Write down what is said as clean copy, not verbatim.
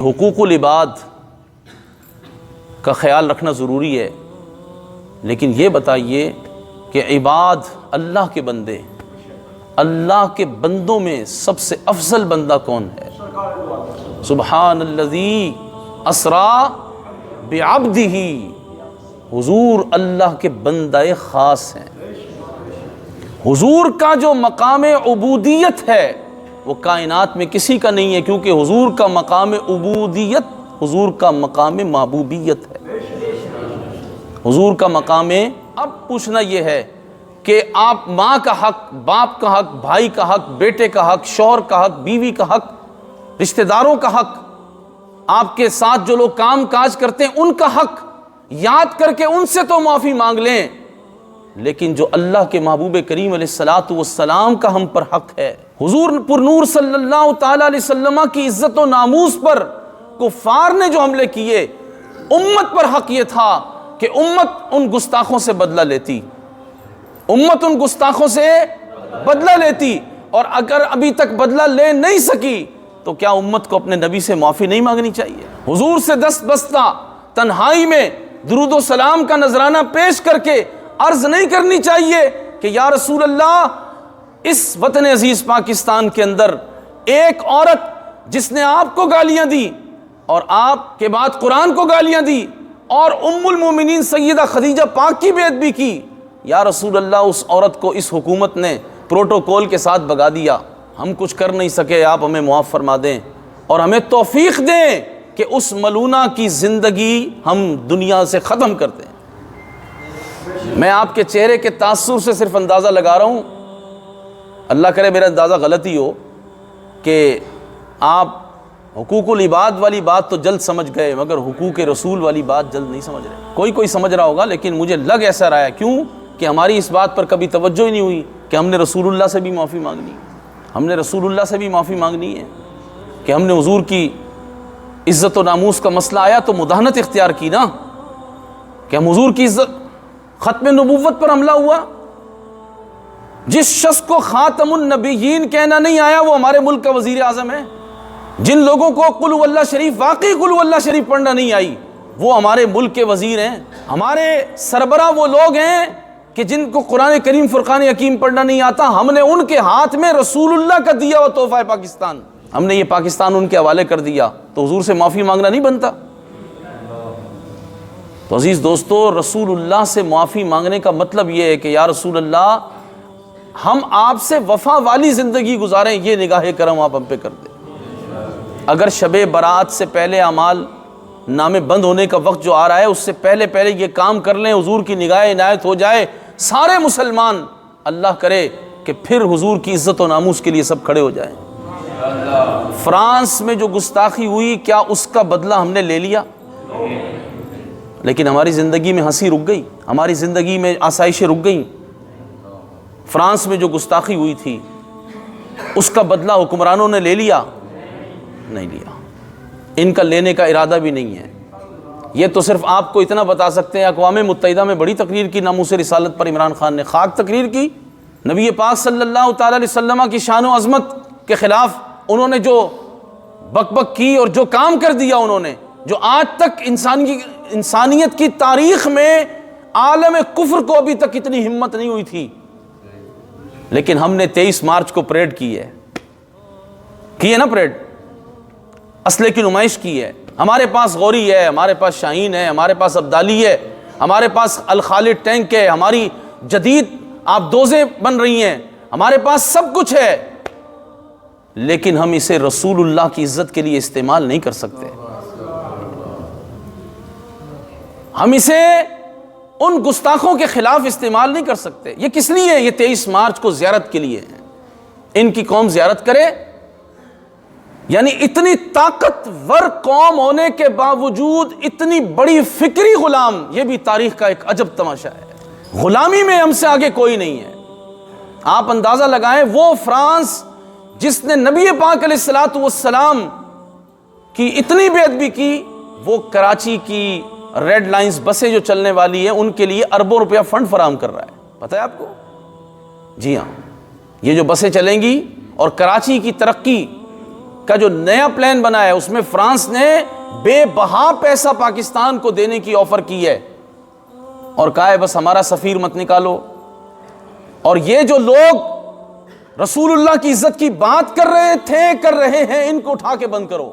حقوق العباد کا خیال رکھنا ضروری ہے، لیکن یہ بتائیے کہ عباد اللہ کے بندے، اللہ کے بندوں میں سب سے افضل بندہ کون ہے؟ سبحان الذی اسرا بعبدہ، حضور اللہ کے بندہ خاص ہیں۔ حضور کا جو مقام عبودیت ہے وہ کائنات میں کسی کا نہیں ہے، کیونکہ حضور کا مقام عبودیت حضور کا مقام محبوبیت ہے۔ حضور کا مقام، اب پوچھنا یہ ہے کہ آپ ماں کا حق، باپ کا حق، بھائی کا حق، بیٹے کا حق، شوہر کا حق، بیوی کا حق، رشتہ داروں کا حق، آپ کے ساتھ جو لوگ کام کاج کرتے ہیں ان کا حق یاد کر کے ان سے تو معافی مانگ لیں، لیکن جو اللہ کے محبوب کریم علیہ الصلوۃ والسلام کا ہم پر حق ہے، حضور پر نور صلی اللہ تعالی علیہ وسلم کی عزت و ناموس پر کفار نے جو حملے کیے، امت پر حق یہ تھا کہ امت ان گستاخوں سے بدلہ لیتی، امت ان گستاخوں سے بدلہ لیتی، اور اگر ابھی تک بدلہ لے نہیں سکی تو کیا امت کو اپنے نبی سے معافی نہیں مانگنی چاہیے؟ حضور سے دست بستہ تنہائی میں درود و سلام کا نذرانہ پیش کر کے عرض نہیں کرنی چاہیے کہ یا رسول اللہ، اس وطن عزیز پاکستان کے اندر ایک عورت جس نے آپ کو گالیاں دی اور آپ کے بعد قرآن کو گالیاں دی اور ام المومنین سیدہ خدیجہ پاک کی بے ادبی کی، یا رسول اللہ اس عورت کو اس حکومت نے پروٹوکول کے ساتھ بھگا دیا، ہم کچھ کر نہیں سکے، آپ ہمیں معاف فرما دیں اور ہمیں توفیق دیں کہ اس ملونہ کی زندگی ہم دنیا سے ختم کر دیں۔ میں آپ کے چہرے کے تاثر سے صرف اندازہ لگا رہا ہوں، اللہ کرے میرا اندازہ غلط ہی ہو، کہ آپ حقوق العباد والی بات تو جلد سمجھ گئے مگر حقوق رسول والی بات جلد نہیں سمجھ رہے۔ کوئی سمجھ رہا ہوگا، لیکن مجھے لگ ایسا رہا ہے، کیوں کہ ہماری اس بات پر کبھی توجہ ہی نہیں ہوئی کہ ہم نے رسول اللہ سے بھی معافی مانگنی، ہم نے رسول اللہ سے بھی معافی مانگنی ہے، کہ ہم نے حضور کی عزت و ناموس کا مسئلہ آیا تو مداہنت اختیار کی نا، کہ ہم حضور کی عزت، ختم نبوت پر حملہ ہوا، جس شخص کو خاتم النبیین کہنا نہیں آیا وہ ہمارے ملک کا وزیر اعظم ہے، جن لوگوں کو قل هو اللہ شریف، واقعی قل هو اللہ شریف پڑھنا نہیں آئی وہ ہمارے ملک کے وزیر ہیں، ہمارے سربراہ وہ لوگ ہیں کہ جن کو قرآن کریم فرقان حکیم پڑھنا نہیں آتا، ہم نے ان کے ہاتھ میں رسول اللہ کا دیا ہوا تحفہ پاکستان، ہم نے یہ پاکستان ان کے حوالے کر دیا، تو حضور سے معافی مانگنا نہیں بنتا؟ تو عزیز دوستو، رسول اللہ سے معافی مانگنے کا مطلب یہ ہے کہ یا رسول اللہ، ہم آپ سے وفا والی زندگی گزاریں، یہ نگاہ کرم آپ ہم پہ کر دیں۔ اگر شب برات سے پہلے اعمال نامے بند ہونے کا وقت جو آ رہا ہے اس سے پہلے یہ کام کر لیں، حضور کی نگاہ عنایت ہو جائے سارے مسلمان، اللہ کرے کہ پھر حضور کی عزت و ناموس کے لیے سب کھڑے ہو جائیں۔ فرانس میں جو گستاخی ہوئی، کیا اس کا بدلہ ہم نے لے لیا؟ لیکن ہماری زندگی میں ہنسی رک گئی، ہماری زندگی میں آسائشیں رک گئیں۔ فرانس میں جو گستاخی ہوئی تھی اس کا بدلہ حکمرانوں نے لے لیا؟ نہیں لیا، ان کا لینے کا ارادہ بھی نہیں ہے۔ یہ تو صرف آپ کو اتنا بتا سکتے ہیں، اقوام متحدہ میں بڑی تقریر کی ناموس رسالت پر عمران خان نے، خاک تقریر کی، نبی پاک صلی اللہ تعالی علیہ وسلم کی شان و عظمت کے خلاف انہوں نے جو بک بک کی اور جو کام کر دیا انہوں نے، جو آج تک انسانیت کی تاریخ میں عالم کفر کو ابھی تک اتنی ہمت نہیں ہوئی تھی، لیکن ہم نے 23 مارچ کو پریڈ کی ہے نا، پریڈ اسلحے کی نمائش کی ہے، ہمارے پاس غوری ہے، ہمارے پاس شاہین ہے، ہمارے پاس عبدالی ہے، ہمارے پاس الخالد ٹینک ہے، ہماری جدید آپ دوزیں بن رہی ہیں، ہمارے پاس سب کچھ ہے، لیکن ہم اسے رسول اللہ کی عزت کے لیے استعمال نہیں کر سکتے، ہم اسے ان گستاخوں کے خلاف استعمال نہیں کر سکتے۔ یہ کس لیے؟ یہ 23 مارچ کو زیارت کے لیے ہے، ان کی قوم زیارت کرے، یعنی اتنی طاقتور قوم ہونے کے باوجود اتنی بڑی فکری غلام، یہ بھی تاریخ کا ایک عجب تماشا ہے، غلامی میں ہم سے آگے کوئی نہیں ہے۔ آپ اندازہ لگائیں، وہ فرانس جس نے نبی پاک علیہ الصلوۃ والسلام کی اتنی بے ادبی کی، وہ کراچی کی ریڈ لائنز بسیں جو چلنے والی ہیں ان کے لیے اربوں روپیہ فنڈ فراہم کر رہا ہے، پتہ ہے آپ کو؟ جی ہاں، یہ جو بسیں چلیں گی اور کراچی کی ترقی، کا جو نیا پلان بنا ہے اس میں فرانس نے بے بہا پیسہ پاکستان کو دینے کی آفر کی ہے اور کہا ہے بس ہمارا سفیر مت نکالو. اور یہ جو لوگ رسول اللہ کی عزت کی بات کر رہے ہیں ان کو اٹھا کے بند کرو.